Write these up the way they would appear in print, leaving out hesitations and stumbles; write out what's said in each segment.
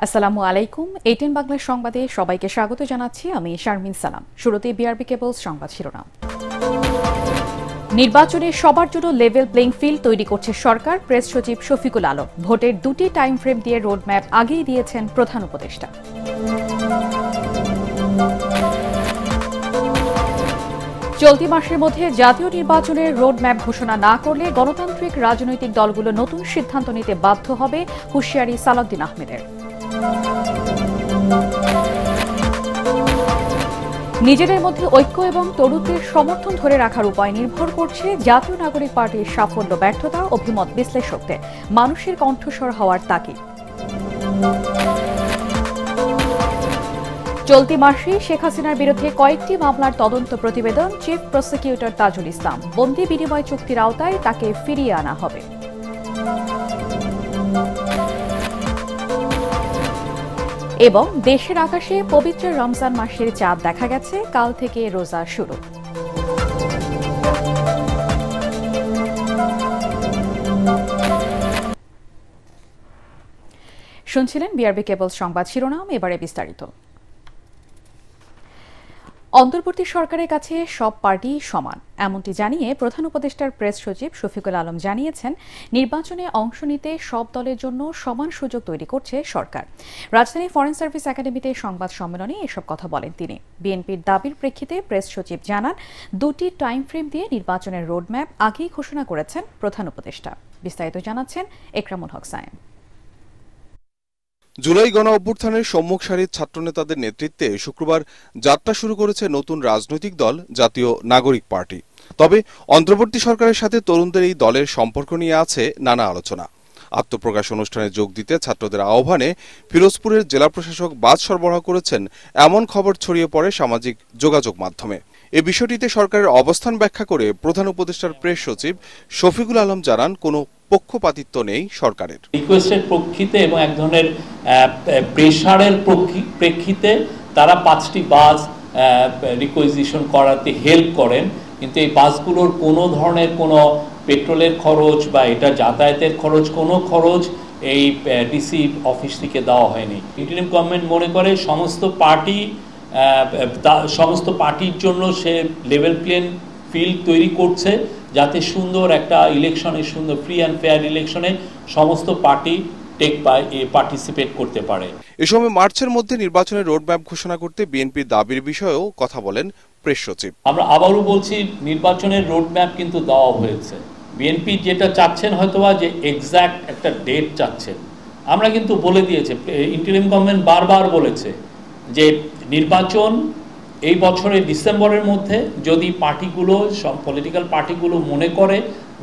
আসসালামু আলাইকুম। এটিএন বাংলার সংবাদে সবাইকে স্বাগত জানাচ্ছি। আমি শারমিন সালাম। শুরুতে বিআরবি কেবলস সংবাদ শিরোনাম। নির্বাচনে সবার জন্য লেভেল প্লেইং ফিল্ড তৈরি করছে সরকার, প্রেস সচিব শফিকুল আলম। ভোটের দুটি টাইম ফ্রেম দিয়ে রোডম্যাপ আগেই দিয়েছেন প্রধান উপদেষ্টা। চলতি মাসের মধ্যে জাতীয় নির্বাচনের রোডম্যাপ ঘোষণা না করলে গণতান্ত্রিক রাজনৈতিক দলগুলো নতুন সিদ্ধান্ত নিতে বাধ্য হবে, হুঁশিয়ারি সালাউদ্দিন আহমেদের। নিজেদের মধ্যে ঐক্য এবং তরুণদের সমর্থন ধরে রাখার উপায় নির্ভর করছে জাতীয় নাগরিক পার্টির সাফল্য ব্যর্থতা, অভিমত বিশ্লেষকদের। মানুষের কণ্ঠস্বর হওয়ার তাগিদ। চলতি মাসে শেখ হাসিনার বিরুদ্ধে কয়েকটি মামলার তদন্ত প্রতিবেদন, চিফ প্রসিকিউটর তাজুল ইসলাম। বন্দি বিনিময় চুক্তির আওতায় তাকে ফিরিয়ে আনা হবে। এবং দেশের আকাশে পবিত্র রমজান মাসের চাঁদ দেখা গেছে, কাল থেকে রোজা শুরু। শুনছিলেন বিআরবি কেবল সংবাদ শিরোনাম, এবারে বিস্তারিত। অন্তর্বর্তী সরকারের কাছে সব পার্টি সমান, এমনটি জানিয়ে প্রধান উপদেষ্টার প্রেস সচিব শফিকুল আলম জানিয়েছেন, নির্বাচনে অংশ নিতে সব দলের জন্য সমান সুযোগ তৈরি করছে সরকার। রাজধানী ফরেন সার্ভিস একাডেমিতে সংবাদ সম্মেলনে এসব কথা বলেন তিনি। বিএনপির দাবির প্রেক্ষিতে প্রেস সচিব জানান, দুটি টাইম ফ্রেম দিয়ে নির্বাচনের রোডম্যাপ আগেই ঘোষণা করেছেন প্রধান উপদেষ্টা। বিস্তারিত জানাচ্ছেন একরামুল হক সায়েম। জুলাই গণ অভ্যুত্থানের সম্মুখ সারির ছাত্রনেতাদের নেতৃত্বে শুক্রবার যাত্রা শুরু করেছে নতুন রাজনৈতিক দল জাতীয় নাগরিক পার্টি। তবে অন্তর্বর্তী সরকারের সাথে তরুণদের এই দলের সম্পর্ক নিয়ে আছে নানা আলোচনা। আত্মপ্রকাশ অনুষ্ঠানে যোগ দিতে ছাত্রদের আহ্বানে ফিরোজপুরের জেলা প্রশাসক বাস সরবরাহ করেছেন, এমন খবর ছড়িয়ে পড়ে সামাজিক যোগাযোগ মাধ্যমে। এ বিষয়টিতে সরকারের অবস্থান ব্যাখ্যা করে প্রধান উপদেষ্টার প্রেস সচিব শফিকুল আলম জানান, কোনো পক্ষপাতিত্ব নেই সরকারের। রিকোয়েস্টের প্রেক্ষিতে এবং এক ধরনের প্রেসারের প্রেক্ষিতে তারা 5টি বাস রিকুইজিশন করাতে হেল্প করেন, কিন্তু এই বাসগুলোর কোনো ধরনের কোনো পেট্রোলের খরচ বা এটা যাতায়াতের খরচ, কোনো খরচ এই ডিসি অফিস থেকে দেওয়া হয়নি। ইন্টারিম গভর্নমেন্ট মনে করে সমস্ত পার্টির জন্য সে লেভেল প্লেইং ফিল্ড তৈরি করছে, যাতে সুন্দর একটা ইলেকশনে, সুন্দর ফ্রি অ্যান্ড ফেয়ার ইলেকশনে সমস্ত পার্টি পার্টিসিপেট করতে পারে। এ সময় মার্চের মধ্যে নির্বাচনের রোডম্যাপ ঘোষণা করতে বিএনপির দাবির বিষয়েও কথা বলেন প্রেস সচিব। আমরা আবারও বলছি, নির্বাচনের রোডম্যাপ কিন্তু দেওয়া হয়েছে। বিএনপি যেটা চাচ্ছেন হয়তোবা যে এক্সাক্ট একটা ডেট চাচ্ছেন, আমরা কিন্তু বলে দিয়েছে, ইন্টারিম গভর্নমেন্ট বারবার বলেছে যে নির্বাচন এই বছরের ডিসেম্বরের মধ্যে, যদি পার্টিগুলো, সব পলিটিক্যাল পার্টিগুলো মনে করে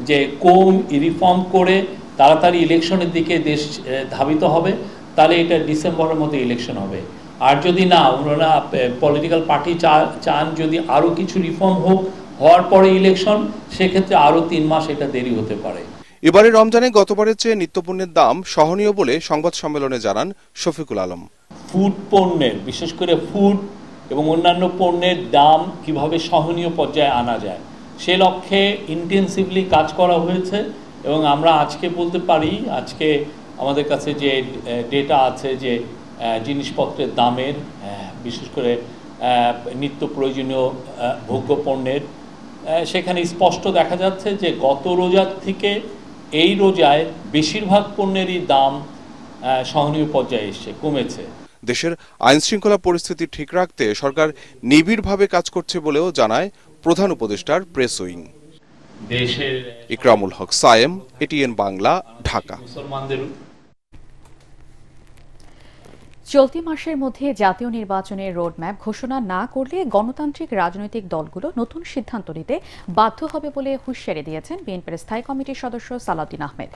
যে কম রিফর্ম করে তাড়াতাড়ি ইলেকশনের দিকে দেশ ধাবিত হবে, তাহলে এটা ডিসেম্বরের মধ্যে ইলেকশন হবে। আর যদি না, ওনারা পলিটিক্যাল পার্টি চান যদি আরও কিছু রিফর্ম হওয়ার পরে ইলেকশন, সেক্ষেত্রে আরও 3 মাস এটা দেরি হতে পারে। এবারে রমজানে গতবারের চেয়ে নিত্যপণ্যের দাম সহনীয় বলে সংবাদ সম্মেলনে জানান শফিকুল আলম। ফুড পণ্যের, বিশেষ করে ফুড এবং অন্যান্য পণ্যের দাম কিভাবে সহনীয় পর্যায়ে আনা যায়, সে লক্ষ্যে ইন্টেন্সিভলি কাজ করা হয়েছে। এবং আমরা আজকে বলতে পারি, আজকে আমাদের কাছে যে ডেটা আছে যে জিনিসপত্রের দামের, বিশেষ করে নিত্য প্রয়োজনীয় ভোগ্য পণ্যের, সেখানে স্পষ্ট দেখা যাচ্ছে যে গত রোজার থেকে এই রোজায় বেশিরভাগ পণ্যেরই দাম সহনীয় পর্যায়ে এসছে, কমেছে। দেশের আইন শৃঙ্খলা পরিস্থিতি ঠিক রাখতে সরকার নিবিড়ভাবে কাজ করছে বলেও জানায় প্রধান উপদেষ্টার প্রেস উইং। ইকরামুল হক সায়েম, এটিএন বাংলা, ঢাকা। চলতি মাসের মধ্যে জাতীয় নির্বাচনের রোডম্যাপ ঘোষণা না করলে গণতান্ত্রিক রাজনৈতিক দলগুলো নতুন সিদ্ধান্ত নিতে বাধ্য হবে বলে হুঁশিয়ারি দিয়েছেন বিএনপির স্থায়ী কমিটির সদস্য সালাউদ্দিন আহমেদ।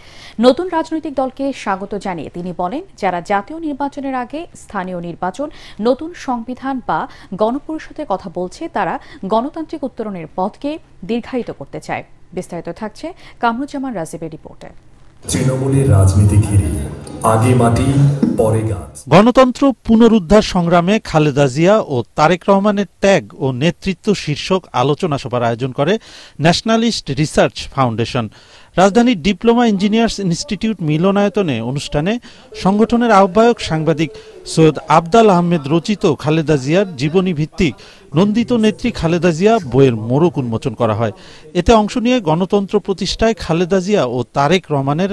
নতুন রাজনৈতিক দলকে স্বাগত জানিয়ে তিনি বলেন, যারা জাতীয় নির্বাচনের আগে স্থানীয় নির্বাচন, নতুন সংবিধান বা গণপরিষদের কথা বলছে, তারা গণতান্ত্রিক উত্তরণের পথকে দীর্ঘায়িত করতে চায়। বিস্তারিত থাকছে কামরুজ্জামান রাজীবের রিপোর্টে। তৃণমূলের রাজনীতি ঘিরে আগে মাটি পরে গাছ। গণতন্ত্র পুনরুদ্ধার সংগ্রামে খালেদা জিয়া ও তারেক রহমানের ত্যাগ ও নেতৃত্ব শীর্ষক আলোচনা সভার আয়োজন করে ন্যাশনালিস্ট রিসার্চ ফাউন্ডেশন। রাজধানীর ডিপ্লোমা ইঞ্জিনিয়ার্স ইনস্টিটিউট মিলনায়তনে অনুষ্ঠানে সংগঠনের আহ্বায়ক সাংবাদিক সৈয়দ আবদাল আহমেদ রচিত খালেদা জিয়ার জীবনী ভিত্তিক নন্দিত নেত্রী খালেদা জিয়া বইয়ের মোড়ক উন্মোচন করা হয়। এতে অংশ নিয়ে গণতন্ত্র প্রতিষ্ঠায় খালেদা জিয়া ও তারেক রহমানের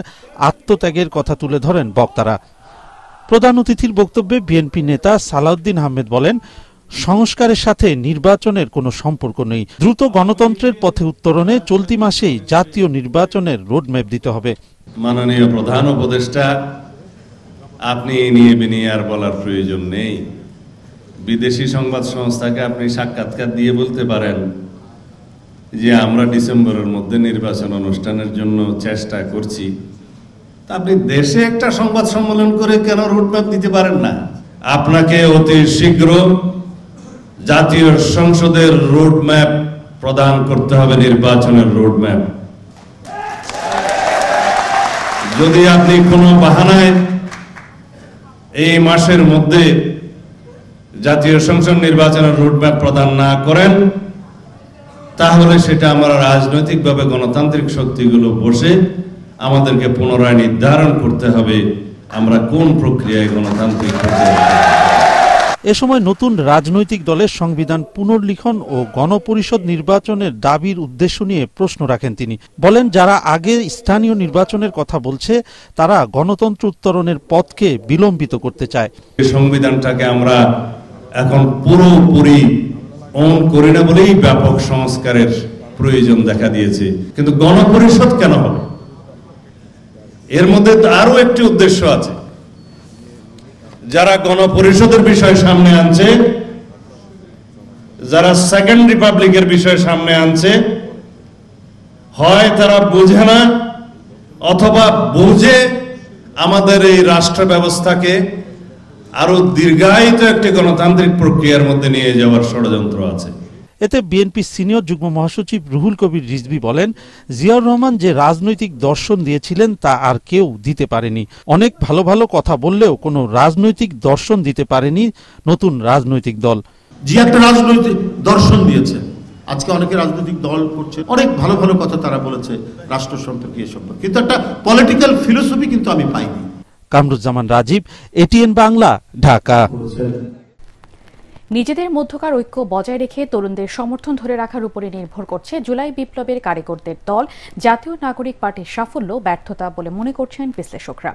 আত্মত্যাগের কথা তুলে ধরেন বক্তারা। প্রধান অতিথির বক্তব্যে বিএনপি নেতা সালাউদ্দিন আহমেদ বলেন, সংস্কারের সাথে নির্বাচনের কোনো সম্পর্ক নেই। দ্রুত গণতন্ত্রের পথে উত্তরণে চলতি মাসেই জাতীয় নির্বাচনের রোডম্যাপ দিতে হবে। মাননীয় প্রধান উপদেষ্টা, আপনি এই নিয়ে বিনিয়ে আর বলার প্রয়োজন নেই। বিদেশি সংবাদ সংস্থাকে আপনি সাক্ষাৎকার দিয়ে বলতে পারেন যে আমরা ডিসেম্বরের মধ্যে নির্বাচন অনুষ্ঠানের জন্য চেষ্টা করছি। তা আপনি দেশে একটা সংবাদ সম্মেলন করে কেন রোডম্যাপ দিতে পারেন না? আপনাকে অতি শীঘ্র জাতীয় সংসদের রোডম্যাপ প্রদান করতে হবে, নির্বাচনের রোডম্যাপ। যদি আপনি কোনো বাহানায় এই মাসের মধ্যে জাতীয় সংসদ নির্বাচনের রোডম্যাপ প্রদান না করেন, তাহলে সেটা আমরা রাজনৈতিকভাবে গণতান্ত্রিক শক্তিগুলো বসে আমাদেরকে পুনরায় নির্ধারণ করতে হবে আমরা কোন প্রক্রিয়ায় গণতান্ত্রিক এ সময় নতুন রাজনৈতিক দলের সংবিধান পুনর্লিখন ও গণপরিষদ নির্বাচনের দাবির উদ্দেশ্য নিয়ে প্রশ্ন রাখেন তিনি। বলেন, যারা আগে স্থানীয় নির্বাচনের কথা বলছে তারা গণতন্ত্র উত্তরণের পথকে বিলম্বিত করতে চায়। সংবিধানটাকে আমরা এখন পুরোপুরি অন করি না বলেই ব্যাপক সংস্কারের প্রয়োজন দেখা দিয়েছে। কিন্তু গণপরিষদ কেন হবে? এর মধ্যে আরো একটি উদ্দেশ্য আছে। যারা গণপরিষদের বিষয় সামনে আনছে, যারা সেকেন্ড রিপাবলিকের বিষয় সামনে আনছে, হয় তারা বোঝে না অথবা বুঝে আমাদের এই রাষ্ট্র ব্যবস্থাকে আরো দীর্ঘায়িত একটি গণতান্ত্রিক প্রক্রিয়ার মধ্যে নিয়ে যাওয়ার ষড়যন্ত্র আছে। এতে বিএনপি সিনিয়র যুগ্ম মহাসচিব রুহুল কবির রিজভী বলেন, জিয়াউর রহমান যে রাজনৈতিক দর্শন দিয়েছিলেন তা আর কেউ দিতে পারেনি। অনেক ভালো ভালো কথা বললেও কোনো রাজনৈতিক দর্শন দিতে পারেনি নতুন রাজনৈতিক দল। জিয়া একটা রাজনৈতিক দর্শন দিয়েছে। আজকে অনেকে রাজনৈতিক দল করছে, অনেক ভালো ভালো কথা তারা বলেছে রাষ্ট্র সম্পর্কে, এসব, কিন্তু একটা পলিটিক্যাল ফিলোসফি কিন্তু আমি পাইনি। কামরুজ্জামান রাজীব, এটিএন বাংলা, ঢাকা। নিজেদের মধ্যকার ঐক্য বজায় রেখে তরুণদের সমর্থন ধরে রাখার উপরে নির্ভর করছে জুলাই বিপ্লবের কারিগরদের দল জাতীয় নাগরিক পার্টির সাফল্য ব্যর্থতা বলে মনে করছেন বিশ্লেষকরা।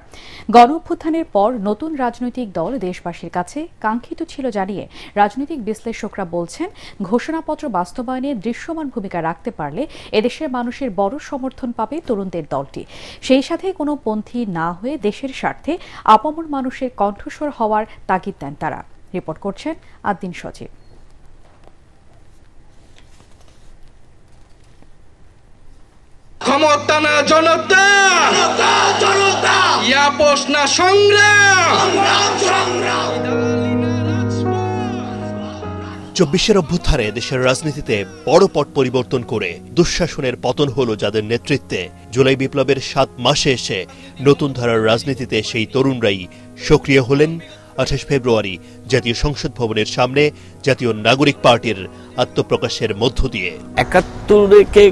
গণ অভ্যুত্থানের পর নতুন রাজনৈতিক দল দেশবাসীর কাছে কাঙ্ক্ষিত ছিল জানিয়ে রাজনৈতিক বিশ্লেষকরা বলছেন, ঘোষণাপত্র বাস্তবায়নে দৃশ্যমান ভূমিকা রাখতে পারলে এদেশের মানুষের বড় সমর্থন পাবে তরুণদের দলটি। সেই সাথে কোনো পন্থী না হয়ে দেশের স্বার্থে আপামর মানুষের কণ্ঠস্বর হওয়ার তাগিদ দেন তারা। রিপোর্ট করছেন আদ্দিন সজীব। ক্ষমতা না জনতা, ইয়াপস না সংগ্রাম। ২৪ অভ্যুত্থানে দেশের রাজনীতিতে বড় পট পরিবর্তন করে দুঃশাসনের পতন হলো যাদের নেতৃত্বে। জুলাই বিপ্লবের ৭ মাসে এসে নতুন ধারার রাজনীতিতে সেই তরুণরাই সক্রিয় হলেন। ২৮ ফেব্রুয়ারি জাতীয় সংসদ ভবনের সামনে জাতীয় নাগরিক পার্টির আত্মপ্রকাশের মধ্য দিয়ে ৭১-কে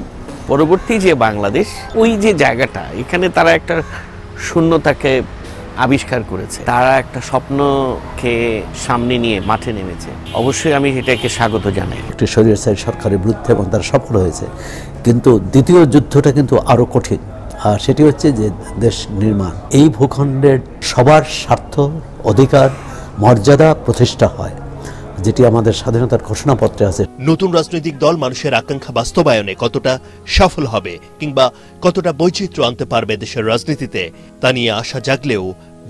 পরবর্তী যে বাংলাদেশ, ওই যে জায়গাটা, এখানে তারা একটা শূন্যতাকে আবিষ্কার করেছে। তারা একটা স্বপ্নকে সামনে নিয়ে মাঠে নেমেছে। অবশ্যই আমি এটাকে স্বাগত জানাই। একটি স্বৈরাচারী সরকারের বিরুদ্ধে এবং তারা সফল হয়েছে, কিন্তু দ্বিতীয় যুদ্ধটা কিন্তু আরো কঠিন। আর সেটি হচ্ছে যে দেশ নির্মাণ। এই ভূখণ্ডের সবার স্বার্থ, অধিকার, মর্যাদা প্রতিষ্ঠা হয়, যেটি আমাদের স্বাধীনতার ঘোষণাপত্রে আছে। নতুন রাজনৈতিক দল মানুষের আকাঙ্ক্ষা বাস্তবায়নে কতটা সফল হবে কিংবা কতটা বৈচিত্র্য আনতে পারবে দেশের রাজনীতিতে, তা নিয়ে আশা জাগলেও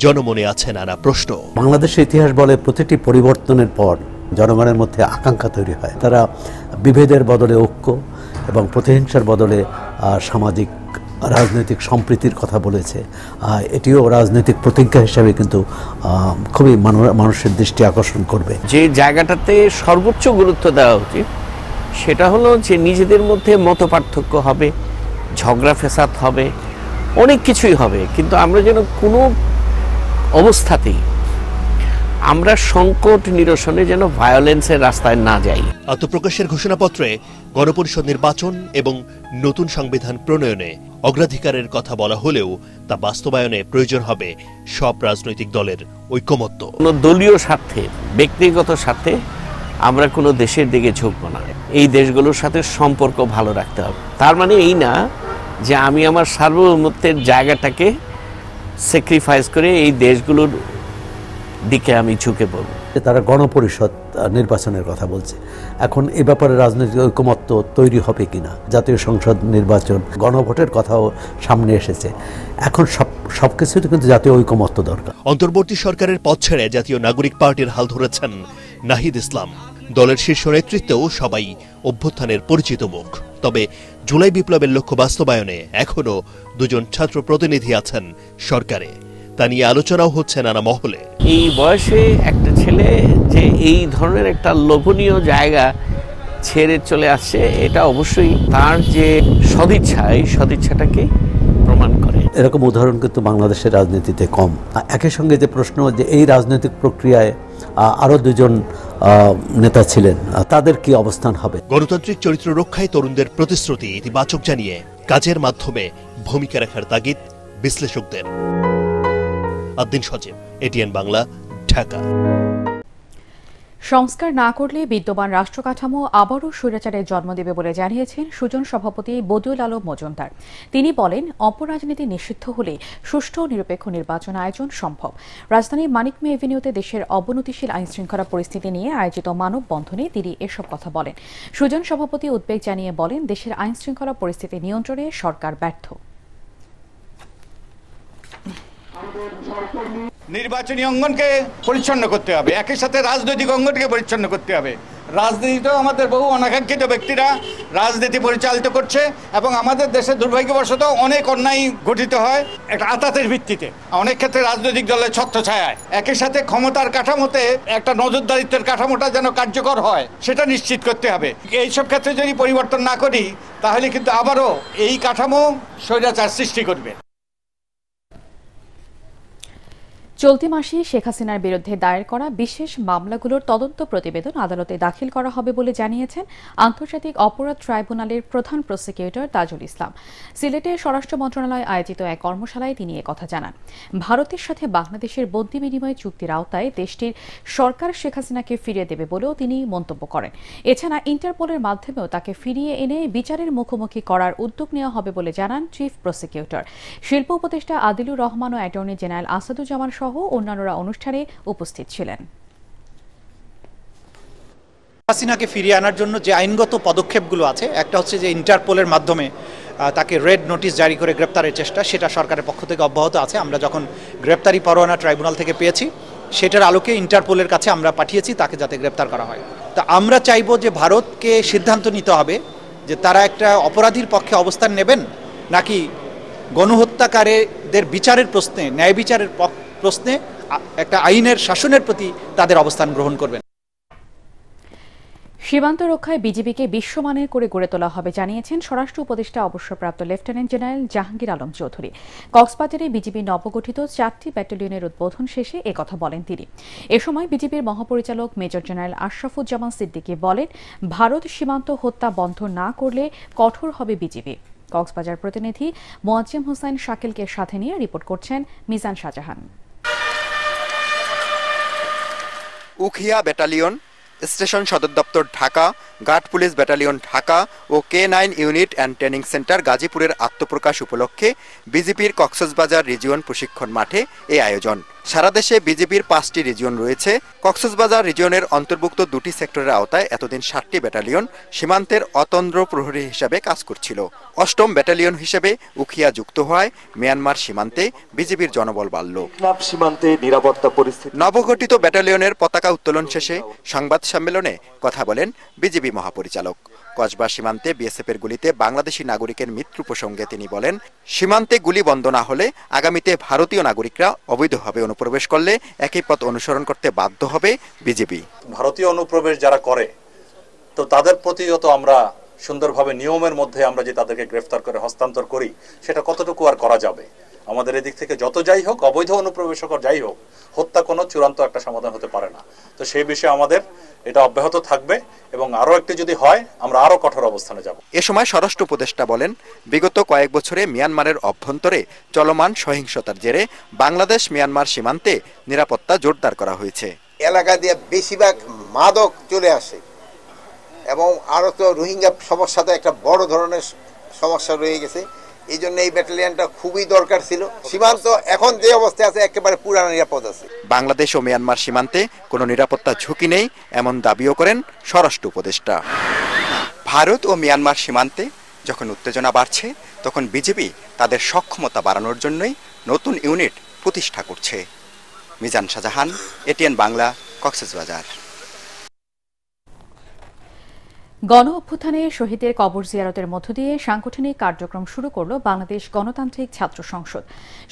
জনমনে আছে নানা প্রশ্ন। বাংলাদেশের ইতিহাস বলে প্রতিটি পরিবর্তনের পর জনগণের মধ্যে আকাঙ্ক্ষা তৈরি হয়। তারা বিভেদের বদলে ঐক্য এবং প্রতিহিংসার বদলে সামাজিক রাজনৈতিক সম্প্রীতির কথা বলেছে। এটিও রাজনৈতিক প্রতিজ্ঞা হিসাবে কিন্তু খুবই মানুষের দৃষ্টি আকর্ষণ করবে। যে জায়গাটাতে সর্বোচ্চ গুরুত্ব দেওয়া উচিত সেটা হলো যে নিজেদের মধ্যে মতপার্থক্য হবে, ঝগড়া ফেসাদ হবে, অনেক কিছুই হবে, কিন্তু আমরা যেন কোনো অবস্থাতেই আমরা সংকট নিরসনে যেন ভায়োলেন্সের রাস্তায় না যাই। আত্মপ্রকাশের ঘোষণাপত্রে গণপরিষদ নির্বাচন এবং নতুন সংবিধান প্রণয়নে অগ্রাধিকারের কথা বলা হলেও তা বাস্তবায়নে প্রয়োজন হবে সব রাজনৈতিক দলের ঐকমত্য। কোনো দলীয় স্বার্থে, ব্যক্তিগত স্বার্থে আমরা কোনো দেশের দিকে ঝুঁকবো না। এই দেশগুলোর সাথে সম্পর্ক ভালো রাখতে হবে। তার মানে এই না যে আমি আমার সার্বভৌমত্বের জায়গাটাকে স্যাক্রিফাইস করে এই দেশগুলোর দিকে আমি ঝুঁকে পড়ব। তারা গণপরিষদ নির্বাচনের কথা বলছে। এখন এ ব্যাপারে রাজনৈতিক ঐকমত্য তৈরি হবে কিনা, জাতীয় সংসদ নির্বাচন, গণভোটের কথাও সামনে এসেছে। এখন সবকিছুতে কিন্তু জাতীয় ঐকমত্য দরকার। অন্তর্বর্তী সরকারের পদ ছেড়ে জাতীয় নাগরিক পার্টির হাল ধরেছেন নাহিদ ইসলাম। দলের শীর্ষ নেতৃত্বেও সবাই অভ্যুত্থানের পরিচিত মুখ। তবে জুলাই বিপ্লবের লক্ষ্য বাস্তবায়নে এখনো দুজন ছাত্র প্রতিনিধি আছেন সরকারে। তা নিয়ে আলোচনাও হচ্ছে নানা মহলে। এই বয়সে একটা ছেলে যে এই ধরনের একটা লোভনীয় জায়গা ছেড়ে চলে আসছে, এটা অবশ্যই তার যে সদিচ্ছা, এই সদিচ্ছাটাকে প্রমাণ করে। এরকম উদাহরণ কিন্তু বাংলাদেশের রাজনীতিতে কম। একই সঙ্গে যে প্রশ্ন যে এই রাজনৈতিক প্রক্রিয়ায় আরো দুজন নেতা ছিলেন, তাদের কি অবস্থান হবে? গণতান্ত্রিক চরিত্র রক্ষায় তরুণদের প্রতিশ্রুতি ইতিবাচক জানিয়ে কাজের মাধ্যমে ভূমিকা রাখার তাগিদ বিশ্লেষকদের। আদ্দিন সজীব, এটিএন বাংলা, ঢাকা। সংস্কার না করলে বিদ্যমান রাষ্ট্র কাঠামো আবারও স্বৈরাচারের জন্ম দেবে বলে জানিয়েছেন সুজন সভাপতি বদিউল আলম মজুমদার। তিনি বলেন, অপরাজনীতি নিষিদ্ধ হলে সুষ্ঠু ও নিরপেক্ষ নির্বাচন আয়োজন সম্ভব। রাজধানীর মানিক মে এভিনিউতে দেশের অবনতিশীল আইনশৃঙ্খলা পরিস্থিতি নিয়ে আয়োজিত মানববন্ধনে তিনি এসব কথা বলেন। সুজন সভাপতি উদ্বেগ জানিয়ে বলেন, দেশের আইনশৃঙ্খলা পরিস্থিতি নিয়ন্ত্রণে সরকার ব্যর্থ। নির্বাচনী অঙ্গনকে পরিচ্ছন্ন করতে হবে, একই সাথে রাজনৈতিক অঙ্গনকে পরিচ্ছন্ন করতে হবে। রাজনীতিতেও আমাদের বহু অনাকাঙ্ক্ষিত ব্যক্তিরা রাজনীতি পরিচালিত করছে এবং আমাদের দেশে দুর্ভাগ্যবশত অনেক অন্যায় গঠিত হয় একটা আতাতের ভিত্তিতে, অনেক ক্ষেত্রে রাজনৈতিক দলের ছত্রছায়ায়। একই সাথে ক্ষমতার কাঠামোতে একটা নজরদারিত্বের কাঠামোটা যেন কার্যকর হয় সেটা নিশ্চিত করতে হবে। এইসব ক্ষেত্রে যদি পরিবর্তন না করি তাহলে কিন্তু আবারও এই কাঠামো স্বৈরাচার সৃষ্টি করবে। চলতি মাসে শেখ হাসিনার বিরুদ্ধে দায়ের করা বিশেষ মামলাগুলোর তদন্ত প্রতিবেদন আদালতে দাখিল করা হবে বলে জানিয়েছেন আন্তর্জাতিক অপরাধ ট্রাইব্যুনালের প্রধান প্রসিকিউটর তাজুল ইসলাম। সিলেটে স্বরাষ্ট্র মন্ত্রণালয় আয়োজিত এক কর্মশালায় তিনি একথা জানান। ভারতের সাথে বাংলাদেশের বন্দি বিনিময় চুক্তির আওতায় দেশটির সরকার শেখ হাসিনাকে ফিরিয়ে দেবে বলেও তিনি মন্তব্য করেন। এছাড়া ইন্টারপোলের মাধ্যমেও তাকে ফিরিয়ে এনে বিচারের মুখোমুখি করার উদ্যোগ নেওয়া হবে বলে জানান চিফ প্রসিকিউটর। শিল্প উপদেষ্টা আদিলুর রহমান ও অ্যাটর্নি জেনারেল আসাদুজ্জামান সহ অন্যান্যরা অনুষ্ঠানে উপস্থিত ছিলেন। হাসিনাকে ফিরিয়ে আনার জন্য যে আইনগত পদক্ষেপগুলো আছে, একটা হচ্ছে যে ইন্টারপোলের মাধ্যমে তাকে রেড নোটিশ জারি করে গ্রেপ্তারের চেষ্টা, সেটা সরকারের পক্ষ থেকে অব্যাহত আছে। আমরা যখন গ্রেপ্তারি পরোয়ানা ট্রাইব্যুনাল থেকে পেয়েছি সেটার আলোকে ইন্টারপোলের কাছে আমরা পাঠিয়েছি তাকে যাতে গ্রেপ্তার করা হয়। তা আমরা চাইবো যে ভারতকে সিদ্ধান্ত নিতে হবে যে তারা একটা অপরাধীর পক্ষে অবস্থান নেবেন নাকি গণহত্যাকারীদের বিচারের প্রশ্নে, ন্যায় বিচারের প্রশ্নে একটা আইনের শাসনের প্রতি তাদের অবস্থান গ্রহণ করবেন। সীমান্ত রক্ষায় বিজিবিকে বিশ্বমানের করে গড়ে তোলা হবে জানিয়েছেন স্বরাষ্ট্র উপদেষ্টা অবসরপ্রাপ্ত লেফটেন্যান্ট জেনারেল জাহাঙ্গীর আলম চৌধুরী। কক্সবাজারে বিজিবির নবগঠিত 4টি ব্যাটালিয়নের উদ্বোধন শেষে একথা বলেন তিনি। এ সময় বিজিবির মহাপরিচালক মেজর জেনারেল আশরাফুজ্জামান সিদ্দিকী বলেন, ভারত সীমান্ত হত্যা বন্ধ না করলে কঠোর হবে বিজিবি। কক্সবাজার প্রতিনিধি মোয়াজ্জেম হোসেন শাকিলকে সাথে নিয়ে রিপোর্ট করছেন মিজান শাহজাহান। উখিয়া ব্যাটালিয়ন, স্টেশন সদর দপ্তর Dhaka, guard police battalion Dhaka ও K9 unit and training centre গাজীপুরের আত্মপ্রকাশ উপলক্ষে বিজিবির কক্সবাজার রিজিয়ন প্রশিক্ষণ মাঠে এই আয়োজন। সারা দেশে বিজিবির 5টি রিজিয়ন রয়েছে। কক্সবাজার রিজিয়নের অন্তর্ভুক্ত 2টি সেক্টরের আওতায় এতদিন 7টি ব্যাটালিয়ন সীমান্তের অতন্দ্র প্রহরী হিসাবে কাজ করছিল। 8ম ব্যাটালিয়ন হিসেবে উখিয়া যুক্ত হওয়ায় মিয়ানমার সীমান্তে বিজিবির জনবল বাড়ল। সীমান্তে নিরাপত্তা পরিস্থিতি। নবগঠিত ব্যাটালিয়নের পতাকা উত্তোলন শেষে সংবাদ সম্মেলনে কথা বলেন বিজিবি মহাপরিচালক। কসবা সীমান্তে বিএসএফের গুলিতে বাংলাদেশি নাগরিকের মৃত্যু প্রসঙ্গে তিনি বলেন, সীমান্তে গুলি বন্ধ না হলে আগামীতে ভারতীয় নাগরিকরা অবৈধভাবে অনুপ্রবেশ করলে একই পথ অনুসরণ করতে বাধ্য হবে বিজিবি। ভারতীয় অনুপ্রবেশ যারা করে তো তাদের প্রতিহত আমরা সুন্দরভাবে নিয়মের মধ্যে আমরা যে তাদেরকে গ্রেফতার করে হস্তান্তর করি সেটা কতটুকু আর করা যাবে, আমাদের এদিক থেকে যত যাই হোক, অবৈধ অনুপ্রবেশকর যাই হোক, হত্যা কোনো চূড়ান্ত একটা সমাধান হতে পারে না। তো সেই বিষয়ে আমাদের এটা অব্যাহত থাকবে এবং আরো একটি যদি হয় আমরা আরো কঠোর অবস্থানে যাব। এ সময় স্বরাষ্ট্র উপদেষ্টা বলেন, বিগত কয়েক বছরে মিয়ানমারের অভ্যন্তরে চলমান সহিংসতার জেরে বাংলাদেশ মিয়ানমার সীমান্তে নিরাপত্তা জোরদার করা হয়েছে। এলাকা দিয়ে বেশিরভাগ মাদক চলে আসে এবং আরো তো রোহিঙ্গা সমস্যাতে একটা বড় ধরনের সমস্যা রয়ে গেছে। এই জন্য এই ব্যাটালিয়নটা খুবই দরকার ছিল। সীমান্ত এখন যে অবস্থায় আছে একেবারে পুরা নিরাপদ আছে। বাংলাদেশ ও মিয়ানমার সীমান্তে কোনো নিরাপত্তা ঝুঁকি নেই এমন দাবিও করেন স্বরাষ্ট্র উপদেষ্টা। ভারত ও মিয়ানমার সীমান্তে যখন উত্তেজনা বাড়ছে তখন বিজেপি তাদের সক্ষমতা বাড়ানোর জন্যই নতুন ইউনিট প্রতিষ্ঠা করছে। মিজান শাহজাহান, এটিএন বাংলা, কক্সবাজার। গণ অভ্যুত্থানে শহীদের কবর জিয়ারতের মধ্য দিয়ে সাংগঠনিক কার্যক্রম শুরু করল বাংলাদেশ গণতান্ত্রিক ছাত্র সংসদ।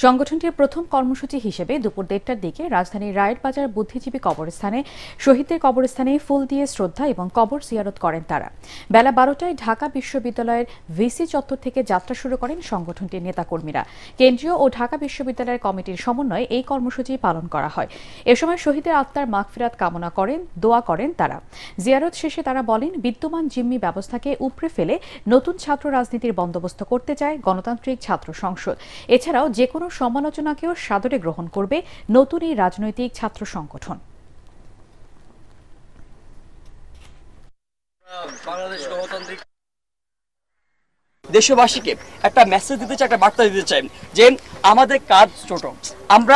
সংগঠনটির প্রথম কর্মসূচি হিসেবে দুপুর 1টার দিকে রাজধানীর রায়েরবাজার বুদ্ধিজীবী কবরস্থানে শহীদদের কবরস্থানে ফুল দিয়ে শ্রদ্ধা এবং কবর জিয়ারত করেন তারা। বেলা 12টায় ঢাকা বিশ্ববিদ্যালয়ের ভিসি চত্বর থেকে যাত্রা শুরু করেন সংগঠনটির নেতাকর্মীরা। কেন্দ্রীয় ও ঢাকা বিশ্ববিদ্যালয়ের কমিটির সমন্বয়ে এই কর্মসূচি পালন করা হয়। এ সময় শহীদের আত্মার মাগফিরাত কামনা করেন, দোয়া করেন তারা। জিয়ারত শেষে তারা বলেন, বিদ্যমান জিম্মি ব্যবস্থাকে উপড়ে ফেলে নতুন ছাত্র রাজনীতির বন্দোবস্ত করতে চায় গণতান্ত্রিক ছাত্র সংসদ। এছাড়াও যে কোনো সমালোচনাকেও সাদরে গ্রহণ করবে নতুন এই রাজনৈতিক ছাত্র সংগঠন। বাংলাদেশ গণতান্ত্রিক দেশবাসীকে একটা মেসেজ দিতে চাই, একটা বার্তা দিতে চাই যে আমাদের কাজ ছোট। আমরা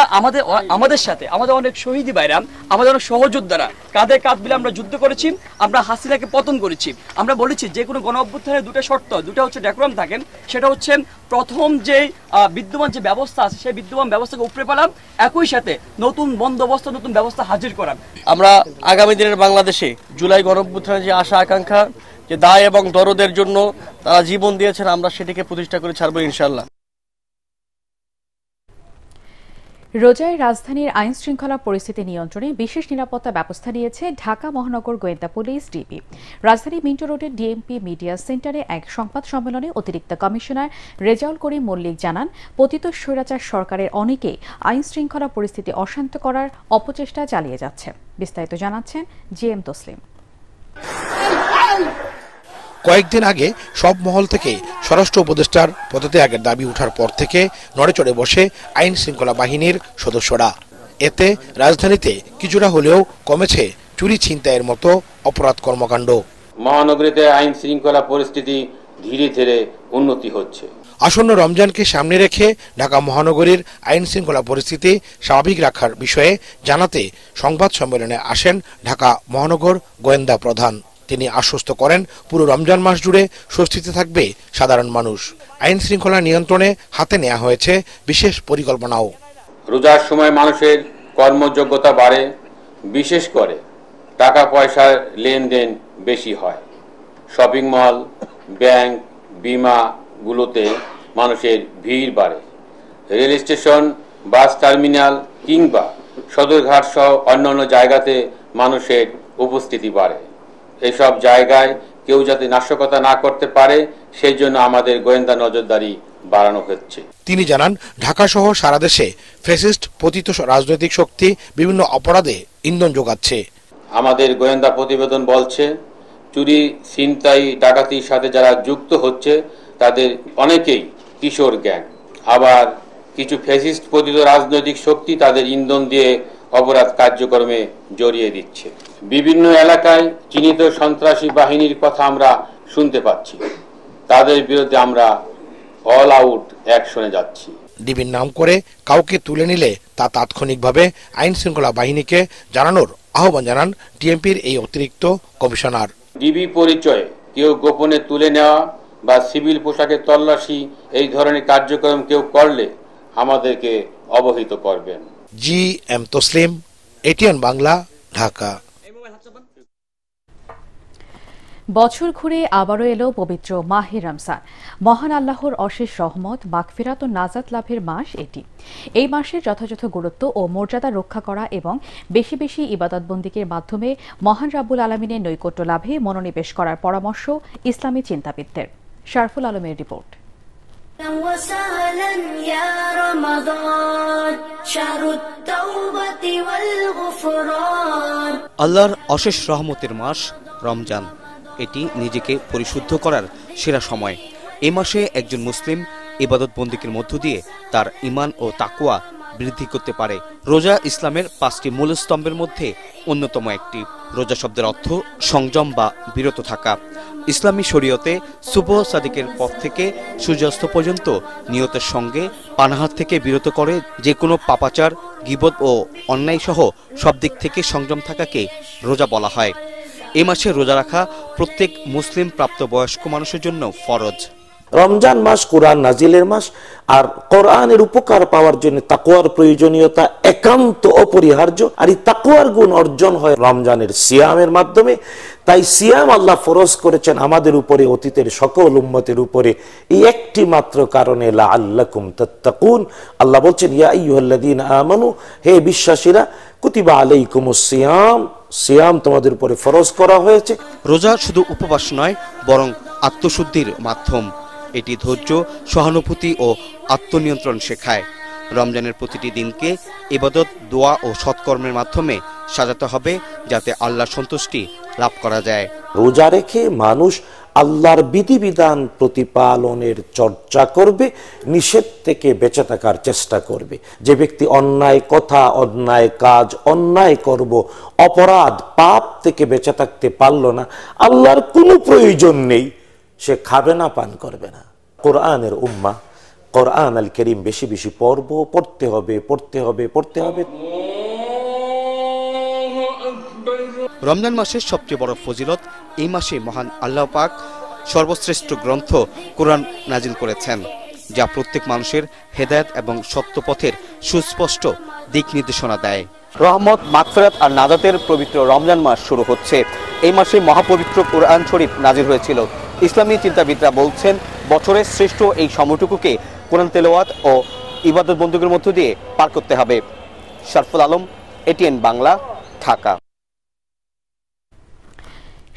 আমাদের সাথে আমাদের অনেক শহীদ ভাইরা, আমাদের অনেক সহযোদ্ধারা কাঁধে কাঁধ মিলে আমরা যুদ্ধ করেছি, আমরা হাসিনাকে পতন করেছি। আমরা বলেছি যে কোনো গণ অভ্যুত্থানের দুটো শর্ত, দুটো হচ্ছে ডেকোরাম থাকেন। সেটা হচ্ছে প্রথম যে বিদ্যমান যে ব্যবস্থা আছে সেই বিদ্যমান ব্যবস্থাকে উপড়ে ফেলাম, একই সাথে নতুন বন্দোবস্ত, নতুন ব্যবস্থা হাজির করা। আমরা আগামী দিনের বাংলাদেশে জুলাই গণ অভ্যুত্থানের যে আশা আকাঙ্ক্ষা, যে দায় এবং দরদের জন্য তারা জীবন দিয়েছেন, আমরা সেটিকে প্রতিষ্ঠা করে ছাড়বো ইনশাআল্লাহ। রোজায় রাজধানীর আইন শৃঙ্খলা পরিস্থিতি নিয়ন্ত্রণে বিশেষ নিরাপত্তা ব্যবস্থা নিয়েছে ঢাকা মহানগর গোয়েন্দা পুলিশ ডিবি। রাজধানী মিন্টো রোডের ডিএমপি মিডিয়া সেন্টারে এক সংবাদ সম্মেলনে অতিরিক্ত কমিশনার রেজাউল করিম মল্লিক জানান, পতিত স্বৈরাচার সরকারের অনেকেই আইন শৃঙ্খলা পরিস্থিতি অশান্ত করার অপচেষ্টা চালিয়ে যাচ্ছে। বিস্তারিত জানাচ্ছেন জিএম তসলিম। কয়েকদিন আগে সব মহল থেকে স্বরাষ্ট্র উপদেষ্টার পদত্যাগের দাবি ওঠার পর থেকে নড়েচড়ে বসে আইন শৃঙ্খলা বাহিনীর সদস্যরা। এতে রাজধানীতে কিছুটা হলেও কমেছে চুরি ছিনতাইয়ের মতো অপরাধ কর্মকাণ্ড। মহানগরীতে আইন শৃঙ্খলা পরিস্থিতি ধীরে ধীরে উন্নতি হচ্ছে। আসন্ন রমজানকে সামনে রেখে ঢাকা মহানগরীর আইন শৃঙ্খলা পরিস্থিতি স্বাভাবিক রাখার বিষয়ে জানাতে সংবাদ সম্মেলনে আসেন ঢাকা মহানগর গোয়েন্দা প্রধান। তিনি আশ্বস্ত করেন, পুরো রমজান মাস জুড়ে স্বস্তিতে থাকবে সাধারণ মানুষ। আইন শৃঙ্খলা নিয়ন্ত্রণে হাতে নেওয়া হয়েছে বিশেষ পরিকল্পনাও। রোজার সময় মানুষের কর্মযোগ্যতা বাড়ে, বিশেষ করে টাকা পয়সার লেনদেন বেশি হয়। শপিং মল, ব্যাংক, বিমাগুলোতে মানুষের ভিড় বাড়ে। রেল স্টেশন, বাস টার্মিনাল কিংবা সদরঘাট সহ অন্যান্য জায়গাতে মানুষের উপস্থিতি বাড়ে। এইসব জায়গায় কেউ যাতে নাশকতা না করতে পারে সেই জন্য আমাদের গোয়েন্দা নজরদারি বাড়ানো হচ্ছে। তিনি জানান, ঢাকা সহ সারা দেশে ফ্যাসিস্ট পতিত রাজনৈতিক শক্তি বিভিন্ন অপরাধে ইন্ধন যোগাচ্ছে। আমাদের গোয়েন্দা প্রতিবেদন বলছে, চুরি, ছিনতাই, ডাকাতির সাথে যারা যুক্ত হচ্ছে তাদের অনেকেই কিশোর গ্যাং। আবার কিছু ফ্যাসিস্ট পতিত রাজনৈতিক শক্তি তাদের ইন্ধন দিয়ে অপরাধ কার্যক্রমে জড়িয়ে দিচ্ছে। বিভিন্ন এলাকায় চিহ্নিত সন্ত্রাসী বাহিনীর কথা আমরা শুনতে পাচ্ছি। তাদের বিরুদ্ধে আমরা অল আউট অ্যাকশনে যাচ্ছি। ডিবির নাম করে কাউকে তুলে নিলে তা তাৎক্ষণিকভাবে আইন শৃঙ্খলা বাহিনীকে জানানোর আহ্বান জানান ডিএমপির এই অতিরিক্ত কমিশনার। ডিবি পরিচয়ে কেউ গোপনে তুলে নেওয়া বা সিভিল পোশাকে তল্লাশি এই ধরনের কার্যক্রম কেউ করলে আমাদেরকে অবহিত করবেন। G M Taslim, ATN Bangla, Dhaka. বছর ঘুরে আবারও এলো পবিত্র মাহে রমজান। মহান আল্লাহর অশেষ রহমত, মাগফিরাত ও নাজাত লাভের মাস এটি। এই মাসের যথাযথ গুরুত্ব ও মর্যাদা রক্ষা করা এবং বেশি বেশি ইবাদতবন্দিকের মাধ্যমে মহান রাব্বুল আলামিনের নৈকট্য লাভে মনোনিবেশ করার পরামর্শ ইসলামী চিন্তাবিদদের। শারফুল আলমের রিপোর্ট। আল্লাহর অশেষ রহমতের মাস রমজান, এটি নিজেকে পরিশুদ্ধ করার সেরা সময়। এ মাসে একজন মুসলিম ইবাদত বন্দেগীর মধ্য দিয়ে তার ঈমান ও তাকওয়া বৃদ্ধি করতে পারে। রোজা ইসলামের 5টি মূল স্তম্ভের মধ্যে অন্যতম একটি। রোজা শব্দের অর্থ সংযম বা বিরত থাকা। ইসলামী শরীয়তে সুবহ সাদিকের পর থেকে সূর্যাস্ত পর্যন্ত নিয়তের সঙ্গে পানাহার থেকে বিরত করে যে কোনো পাপাচার, গীবত ও অন্যায় সহ সব দিক থেকে সংযম থাকাকে রোজা বলা হয়। এ মাসে রোজা রাখা প্রত্যেক মুসলিম প্রাপ্তবয়স্ক মানুষের জন্য ফরজ। রমজান মাস কোরআন নাজিলের মাস, আর কোরআনের উপকার পাওয়ার জন্য তাকওয়ার প্রয়োজনীয়তা একান্ত অপরিহার্য। আর এই তাকওয়ার গুণ অর্জন হয় রমজানের সিয়ামের মাধ্যমে। তাই সিয়াম আল্লাহ ফরজ করেছেন আমাদের উপরে, অতীতের সকল উম্মতের উপরে, এই একটি মাত্র কারণে লাআল্লাকুম তাত্তাকুন। আল্লাহ বলছেন, ইয়া আইয়ুহাল্লাযীনা আমানু, হে বিশ্বাসীরা, কুতিবা আলাইকুমুস সিয়াম, সিয়াম তোমাদের উপরে ফরজ করা হয়েছে। রোজা শুধু উপবাস নয়, বরং আত্মশুদ্ধির মাধ্যম। এটি ধৈর্য, সহানুভূতি ও আত্মনিয়ন্ত্রণ শেখায়। রমজানের প্রতিটি দিনকে ইবাদত, দোয়া ও সৎকর্মের মাধ্যমে সাজাতে হবে, যাতে আল্লাহর সন্তুষ্টি লাভ করা যায়। রোজা রেখে মানুষ আল্লাহর বিধিবিধান প্রতিপালনের চর্চা করবে, নিষেধ থেকে বেঁচে থাকার চেষ্টা করবে। যে ব্যক্তি অন্যায় কথা, অন্যায় কাজ, অন্যায় করব, অপরাধ, পাপ থেকে বেঁচে থাকতে পারল না, আল্লাহর কোনো প্রয়োজন নেই, সে খাবে না, পান করবে না। কোরআনের উম্মাহ, কোরআন আল কারীম বেশি বেশি পড়তে হবে। রমজান মাসের সবচেয়ে বড় ফজিলত, এই মাসে মহান আল্লাহ পাক সর্বশ্রেষ্ঠ গ্রন্থ কোরআন নাজিল করেছেন, যা প্রত্যেক মানুষের হেদায়েত এবং সত্য পথের সুস্পষ্ট দিক নির্দেশনা দেয়। রহমত, মাগফিরাত আর নাজাতের পবিত্র রমজান মাস শুরু হচ্ছে। এই মাসে মহাপবিত্র কোরআন শরীফ নাজিল হয়েছিল। ইসলামী চিন্তাবিদরা বলছেন, বছরের শ্রেষ্ঠ এই সময়টুকুকে কোরআন তেলাওয়াত ও ইবাদত বন্দেগীর মধ্য দিয়ে পার করতে হবে। শরফুল আলম, এটিএন বাংলা, ঢাকা।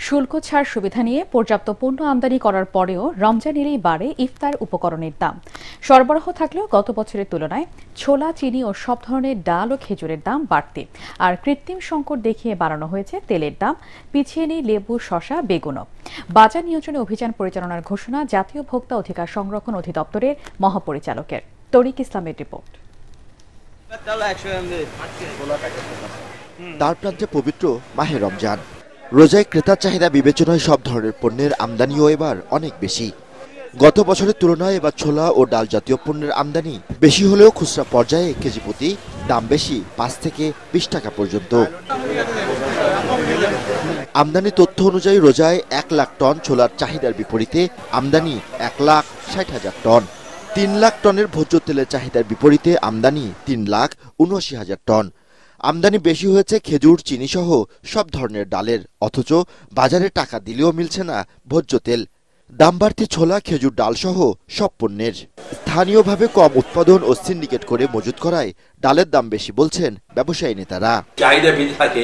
শুল্ক ছাড় সুবিধা নিয়ে পর্যাপ্ত পণ্য আমদানি করার পরেও রমজান এলেই বাড়ে ইফতার উপকরণের দাম। সরবরাহ থাকলেও গত বছরের তুলনায় ছোলা, চিনি ও সব ধরনের ডাল ও খেজুরের দাম বাড়তি। আর কৃত্রিম সংকট দেখিয়ে বাড়ানো হয়েছে তেলের দাম, পিছিয়ে নেই লেবু, শসা, বেগুনও। বাজার নিয়ন্ত্রণে অভিযান পরিচালনার ঘোষণা জাতীয় ভোক্তা অধিকার সংরক্ষণ অধিদপ্তরের মহাপরিচালকের। তরিক ইসলামের রিপোর্ট। তার প্রান্তে পবিত্র মাহে রমজান। রোজায় ক্রেতার চাহিদা বিবেচনায় সব ধরনের পণ্যের আমদানিও এবার অনেক বেশি। গত বছরের তুলনায় এবার ছোলা ও ডাল জাতীয় পণ্যের আমদানি বেশি হলেও খুচরা পর্যায়ে কেজি প্রতি দাম বেশি 5 থেকে 20 টাকা পর্যন্ত। আমদানি তথ্য অনুযায়ী রোজায় 1 লাখ টন ছোলার চাহিদার বিপরীতে আমদানি 1,60,000 টন। 3 লাখ টনের ভোজ্য তেলের চাহিদার বিপরীতে আমদানি 3,79,000 টন। আমদানি বেশি হয়েছে খেজুর, চিনি সহ সব ধরনের ডালের, অথচ বাজারে টাকা দিলেও মিলছে না ভোজ্য তেল। দাম বাড়তি ছোলা, খেজুর, ডাল সহ সব পণ্যের। স্থানীয়ভাবে কম উৎপাদন ও সিন্ডিকেট করে মজুত করায় ডালের দাম বেশি বলছেন ব্যবসায়ী নেতারা। চাহিদা বেশি থাকে,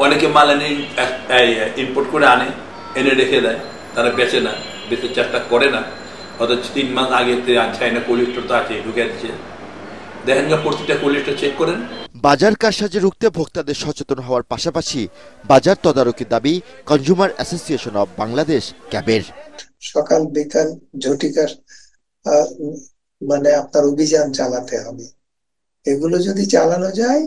অনেকে মাল এনে ইম্পোর্ট করে আনে, এনে রেখে দেয়, তারা বেচে না, বেচার চেষ্টা করে না। অথচ 3 মাস আগে চাইনা কোল্ড তো আছে, ঢুকে দিচ্ছে। দেখেন প্রতিটা কোল্ড চেক করেন। বাজার কারসাজি রুখতে ভোক্তাদের সচেতন হওয়ার পাশাপাশি বাজার তদারকির দাবি কনজিউমার অ্যাসোসিয়েশন অব বাংলাদেশ, ক্যাবের। সকাল বিকাল ঝটিকার আপনার অভিযান চালাতে হবে। এগুলো যদি চালানো যায়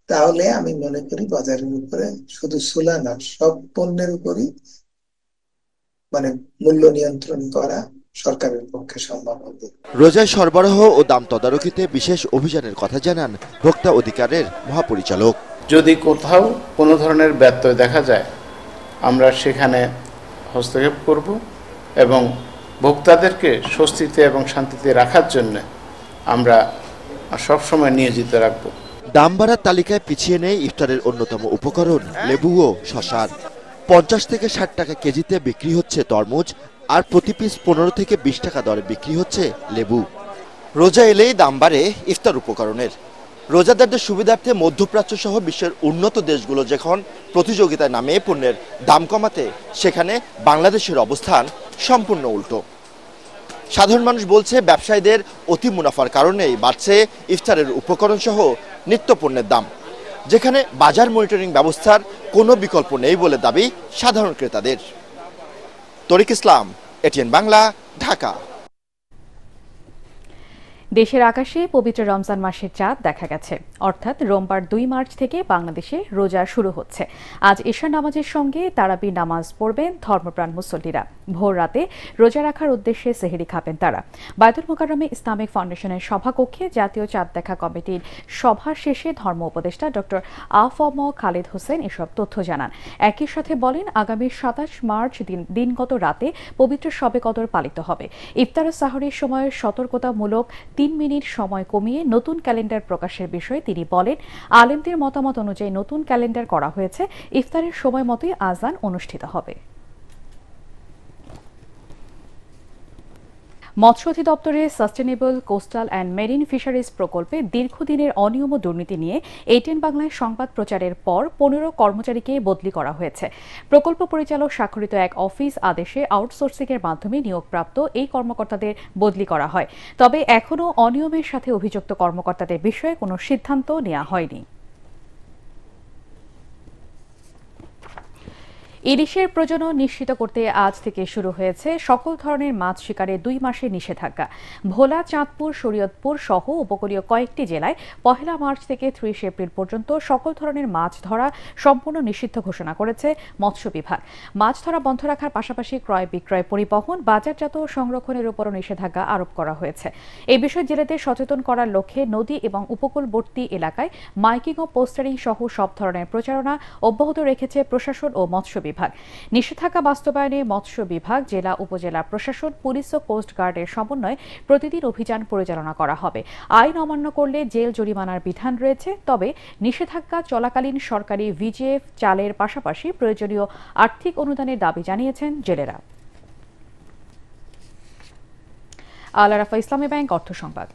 তাহলে আমি মনে করি বাজারের উপরে শুধু ছোলা না, সব পণ্যের উপরই মূল্য নিয়ন্ত্রণ করা সরকারের পক্ষে সম্ভব হবে। রোজায় সরবরাহ ও দাম তদারকিতে বিশেষ অভিযানের কথা জানান ভোক্তা অধিকারের মহাপরিচালক। যদি কোথাও কোনো ধরনের ব্যত্যয় দেখা যায়, আমরা সেখানে হস্তক্ষেপ করব এবং ভোক্তাদেরকে স্বস্তিতে এবং শান্তিতে রাখার জন্য আমরা সবসময় নিয়োজিত রাখব। দাম বাড়ার তালিকায় পিছিয়ে নেই ইফতারের অন্যতম উপকরণ লেবু ও শসার। 50 থেকে 60 টাকা কেজিতে বিক্রি হচ্ছে তরমুজ, আর প্রতি পিস 15 থেকে 20 টাকা দরে বিক্রি হচ্ছে লেবু। রোজা এলেই দাম বাড়ে ইফতার উপকরণের। রোজাদারদের সুবিধার্থে মধ্যপ্রাচ্য সহ বিশ্বের উন্নত দেশগুলো যখন প্রতিযোগিতায় নামে পণ্যের দাম কমাতে, সেখানে বাংলাদেশের অবস্থান সম্পূর্ণ উল্টো। সাধারণ মানুষ বলছে ব্যবসায়ীদের অতি মুনাফার কারণেই বাড়ছে ইফতারের উপকরণ সহ নিত্যপণ্যের দাম, যেখানে বাজার মনিটরিং ব্যবস্থার কোনো বিকল্প নেই বলে দাবি সাধারণ ক্রেতাদের। তরিক ইসলাম, এটিএন বাংলা, ঢাকা। দেশের আকাশে পবিত্র রমজান মাসের চাঁদ দেখা গেছে, অর্থাৎ রোববার 2 মার্চ থেকে বাংলাদেশে রোজা শুরু হচ্ছে। আজ এশার নামাজের সঙ্গে তারাবি নামাজ পড়বেন ধর্মপ্রাণ মুসল্লিরা। ভোর রাতে রোজা রাখার উদ্দেশ্যে সেহরি খাবেন তারা। বায়তুল মোকাররমে ইসলামিক ফাউন্ডেশনের সভাকক্ষে জাতীয় চাঁদ দেখা কমিটির সভা শেষে ধর্ম উপদেষ্টা ডক্টর আফম খালেদ হোসেন এসব তথ্য জানান। একই সাথে বলেন, আগামী 27 মার্চ দিনগত রাতে পবিত্র শবে কদর পালিত হবে। ইফতার ও সাহরির সময় সতর্কতামূলক 3 মিনিট সময় কমিয়ে নতুন ক্যালেন্ডার প্রকাশের বিষয়ে তিনি বলেন, আলেমদের মতামত অনুযায়ী নতুন ক্যালেন্ডার করা হয়েছে। ইফতারের সময় মতোই আজান অনুষ্ঠিত হবে। মৎস্য অধিদপ্তরের sustainable coastal and marine fisheries প্রকল্পে দীর্ঘদিনের অনিয়ম ও দুর্নীতি নিয়ে এটিএন বাংলায় সংবাদ প্রচারের পর 15 কর্মচারীকে বদলি করা হয়েছে। প্রকল্প পরিচালক স্বাক্ষরিত এক অফিস আদেশে আউটসোর্সিংয়ের মাধ্যমে নিয়োগপ্রাপ্ত এই কর্মকর্তাদের বদলি করা হয়। তবে এখনও অনিয়মের সাথে অভিযুক্ত কর্মকর্তাদের বিষয়ে কোনো সিদ্ধান্ত নেওয়া হয়নি। ইলিশের প্রজনন নিশ্চিত করতে আজ থেকে শুরু হয়েছে সকল ধরনের মাছ শিকারে 2 মাসের নিষেধাজ্ঞা। ভোলা, চাঁদপুর, শরীয়তপুর সহ উপকূলীয় কয়েকটি জেলায় 1 মার্চ থেকে 30 এপ্রিল পর্যন্ত সকল ধরনের মাছ ধরা সম্পূর্ণ নিষিদ্ধ ঘোষণা করেছে মৎস্য বিভাগ। মাছ ধরা বন্ধ রাখার পাশাপাশি ক্রয় বিক্রয়, পরিবহন, বাজারজাত ও সংরক্ষণের উপরও নিষেধাজ্ঞা আরোপ করা হয়েছে। এই বিষয়ে জেলেদের সচেতন করার লক্ষ্যে নদী এবং উপকূলবর্তী এলাকায় মাইকিং ও পোস্টারিং সহ সব ধরনের প্রচারণা অব্যাহত রেখেছে প্রশাসন ও মৎস্য বিভাগ। নিষেধাজ্ঞা বাস্তবায়নে মৎস্য বিভাগ, জেলা উপজেলা প্রশাসন, পুলিশ ও কোস্ট গার্ডের সমন্বয়ে প্রতিদিন অভিযান পরিচালনা করা হবে। আইন অমান্য করলে জেল জরিমানার বিধান রয়েছে। তবে নিষেধাজ্ঞা চলাকালীন সরকারি ভিজিএফ চালের পাশাপাশি প্রয়োজনীয় আর্থিক অনুদানের দাবি জানিয়েছেন জেলেরা। আল আরাফা ইসলামী ব্যাংক অর্থ সংবাদ।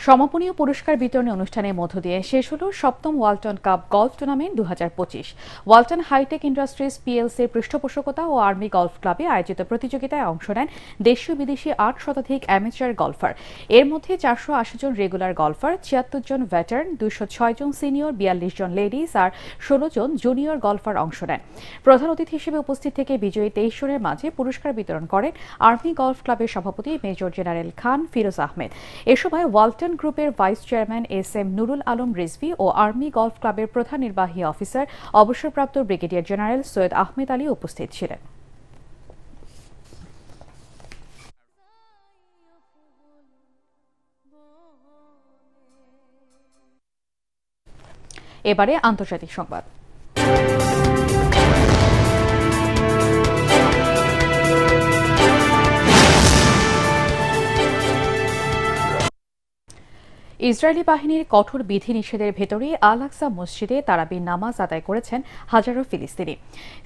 সমাপনী পুরস্কার বিতরণী অনুষ্ঠানের মধ্য দিয়ে শেষ হল 7ম Walton cup golf tournament 2025। Walton hi tech industries পিএলসির পৃষ্ঠপোষকতা ও আর্মি গলফ ক্লাবে আয়োজিত প্রতিযোগিতায় অংশ নেন দেশীয় বিদেশি 8 শতাধিক অ্যামেচার গলফার। এর মধ্যে 480 জন রেগুলার গলফার, 76 জন ভেটারান, 206 জন সিনিয়র, 42 জন লেডিস আর 16 জন জুনিয়র গলফার অংশ নেন। প্রধান অতিথি হিসেবে উপস্থিত থেকে বিজয়ী 23 জনের মাঝে পুরস্কার বিতরণ করেন আর্মি গলফ ক্লাবের সভাপতি মেজর জেনারেল খান ফিরোজ আহমেদ। এ সময় ওয়ালটন গ্রুপের vice chairman S M. Nurul Alam Rizvi ও আর্মি গলফ ক্লাবের প্রধান নির্বাহী অফিসার অবসরপ্রাপ্ত ব্রিগেডিয়ার জেনারেল সৈয়দ আহমেদ আলী উপস্থিত ছিলেন। এবারে আন্তর্জাতিক সংবাদ। ইসরায়েলি বাহিনীর কঠোর বিধিনিষেধের ভেতরে আল আকসা মসজিদে তারাবির নামাজ আদায় করেছেন হাজারো ফিলিস্তিনি।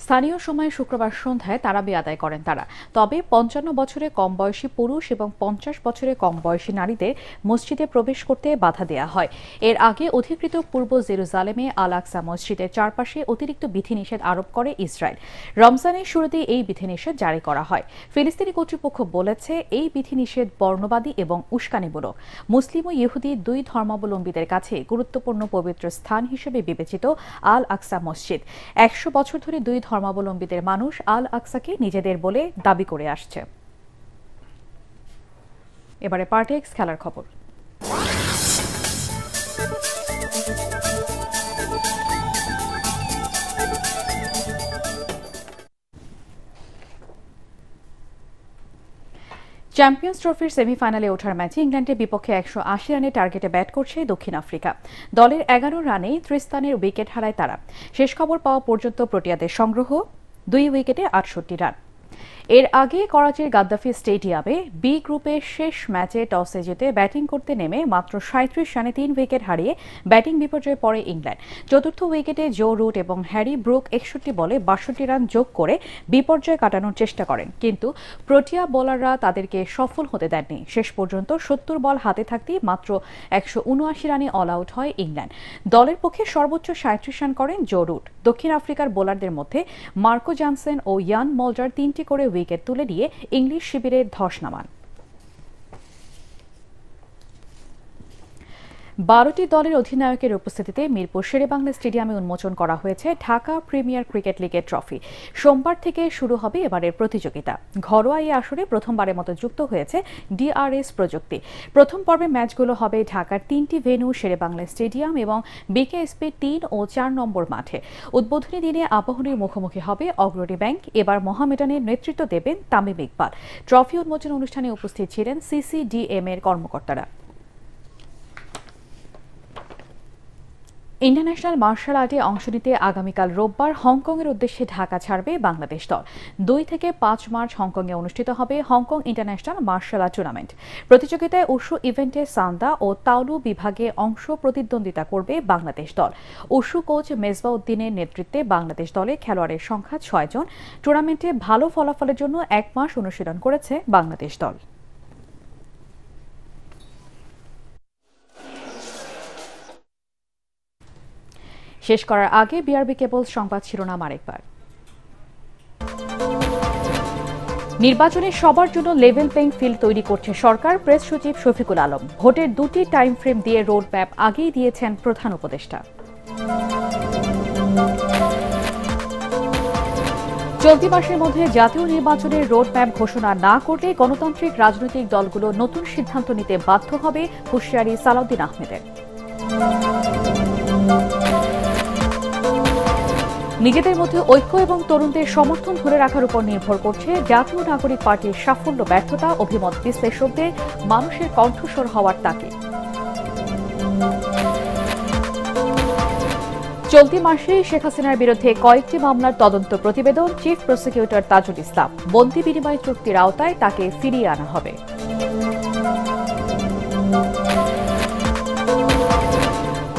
স্থানীয় সময় শুক্রবার সন্ধ্যায় তারাবি আদায় করেন তারা। তবে 55 বছরের কম বয়সী পুরুষ এবং 50 বছরের কম বয়সী নারীদের মসজিদে প্রবেশ করতে বাধা দেওয়া হয়। এর আগে অধিকৃত পূর্ব জেরুজালেমে আল আকসা মসজিদের চারপাশে অতিরিক্ত বিধিনিষেধ আরোপ করে ইসরায়েল। রমজানের শুরুতেই এই বিধিনিষেধ জারি করা হয়। ফিলিস্তিনি কর্তৃপক্ষ বলেছে, এই বিধিনিষেধ বর্ণবাদী এবং উস্কানিমূলক। মুসলিম ও ইহুদি 2 ধর্মাবলম্বীদের কাছে গুরুত্বপূর্ণ পবিত্র স্থান হিসেবে বিবেচিত আল আকসা মসজিদ 100 বছর ধরে 2 ধর্মাবলম্বীদের মানুষ আল আকসাকে নিজেদের বলে দাবি করে আসছে। এবারে পার্টেক্স খেলার খবর। চ্যাম্পিয়ন্স ট্রফির সেমিফাইনালে ওঠার ম্যাচে ইংল্যান্ডের বিপক্ষে 180 রানের টার্গেটে ব্যাট করছে দক্ষিণ আফ্রিকা। দলের 11 রানে ত্রিস্তানের উইকেট হারায় তারা। শেষ খবর পাওয়া পর্যন্ত প্রোটিয়াদের সংগ্রহ 2 উইকেটে 68 রান। এর আগে করাচির গাদ্দাফি স্টেডিয়ামে বি গ্রুপের শেষ ম্যাচে টসে জিতে ব্যাটিং করতে নেমে মাত্র 37 রানে 3 উইকেট হারিয়ে ব্যাটিং বিপর্যয়ে পড়ে ইংল্যান্ড। চতুর্থ উইকেটে জো রুট এবং হ্যারি ব্রুক 61 বলে 62 রান যোগ করে বিপর্যয় কাটানোর চেষ্টা করেন, কিন্তু প্রোটিয়া বোলাররা তাদেরকে সফল হতে দেননি। শেষ পর্যন্ত 70 বল হাতে থাকতেই মাত্র 179 রানে অল আউট হয় ইংল্যান্ড। দলের পক্ষে সর্বোচ্চ 37 রান করেন জো রুট। দক্ষিণ আফ্রিকার বোলারদের মধ্যে মার্কো জনসন ও ইয়ান মল্ডার 3টি করে উইকেট তুলে নিয়ে ইংলিশ শিবিরে ধস নামান। 12টি দলের অধিনায়কের উপস্থিতিতে মিরপুর শেরেবাংলা স্টেডিয়ামে উন্মোচন করা হয়েছে ঢাকা প্রিমিয়ার ক্রিকেট লিগের ট্রফি। সোমবার থেকে শুরু হবে এবারের প্রতিযোগিতা। ঘরোয়া এই আসরে প্রথমবারের মতো যুক্ত হয়েছে ডিআরএস প্রযুক্তি। প্রথম পর্বে ম্যাচগুলো হবে ঢাকার 3টি ভেন্যু শেরেবাংলা স্টেডিয়াম এবং বিকেএসপি 3 ও 4 নম্বর মাঠে। উদ্বোধনী দিনে আবাহনীর মুখোমুখি হবে অগ্রণী ব্যাংক। এবার মোহামেডানের নেতৃত্ব দেবেন তামিম ইকবাল। ট্রফি উন্মোচন অনুষ্ঠানে উপস্থিত ছিলেন সিসিডিএম এর কর্মকর্তারা। ইন্টারন্যাশনাল মার্শাল আর্টে অংশ নিতে আগামীকাল রোববার হংকংয়ের উদ্দেশ্যে ঢাকা ছাড়বে বাংলাদেশ দল। 2 থেকে 5 মার্চ হংকংয়ে অনুষ্ঠিত হবে Hong Kong international martial art tournament. প্রতিযোগিতায় উশু ইভেন্টে সান্দা ও তাওলু বিভাগে অংশ প্রতিদ্বন্দ্বিতা করবে বাংলাদেশ দল। উশু কোচ মেজবা উদ্দিনের নেতৃত্বে বাংলাদেশ দলে খেলোয়াড়ের সংখ্যা 6 জন। টুর্নামেন্টে ভালো ফলাফলের জন্য 1 মাস অনুশীলন করেছে বাংলাদেশ দল। শেষ করার আগে বিআরবি কেবল সংবাদ শিরোনাম আরেকবার। নির্বাচনে সবার জন্য লেভেল প্লেইং ফিল্ড তৈরি করছে সরকার, প্রেস সচিব শফিকুল আলম। ভোটের 2টি টাইম ফ্রেম দিয়ে রোড ম্যাপ আগেই দিয়েছেন প্রধান উপদেষ্টা। চলতি মাসের মধ্যে জাতীয় নির্বাচনের রোড ম্যাপ ঘোষণা না করলে গণতান্ত্রিক রাজনৈতিক দলগুলো নতুন সিদ্ধান্ত নিতে বাধ্য হবে, হুঁশিয়ারি সালাউদ্দিন আহমেদের। নিজেদের মধ্যে ঐক্য এবং তরুণদের সমর্থন ধরে রাখার উপর নির্ভর করছে জাতীয় নাগরিক পার্টির সাফল্য ব্যর্থতা, অভিমত বিশ্লেষকদের। মানুষের কণ্ঠস্বর হওয়ার তাকে চলতি মাসে শেখ হাসিনার বিরুদ্ধে কয়েকটি মামলার তদন্ত প্রতিবেদন। চিফ প্রসিকিউটর তাজুল ইসলাম, বন্দি বিনিময় চুক্তির আওতায় তাকে ফিরিয়ে আনা হবে।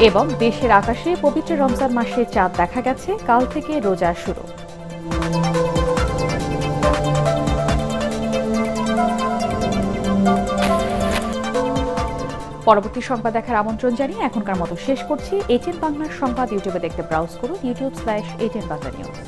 এবং দেশের আকাশে পবিত্র রমজান মাসে চাঁদ দেখা গেছে, কাল থেকে রোজা শুরু। পরবর্তী সংবাদ দেখার আমন্ত্রণ জানিয়ে এখনকার মতো শেষ করছি। এটিএন বাংলার সংবাদ ইউটিউবে দেখতে ব্রাউজ করুন youtube/ATN Bangla News।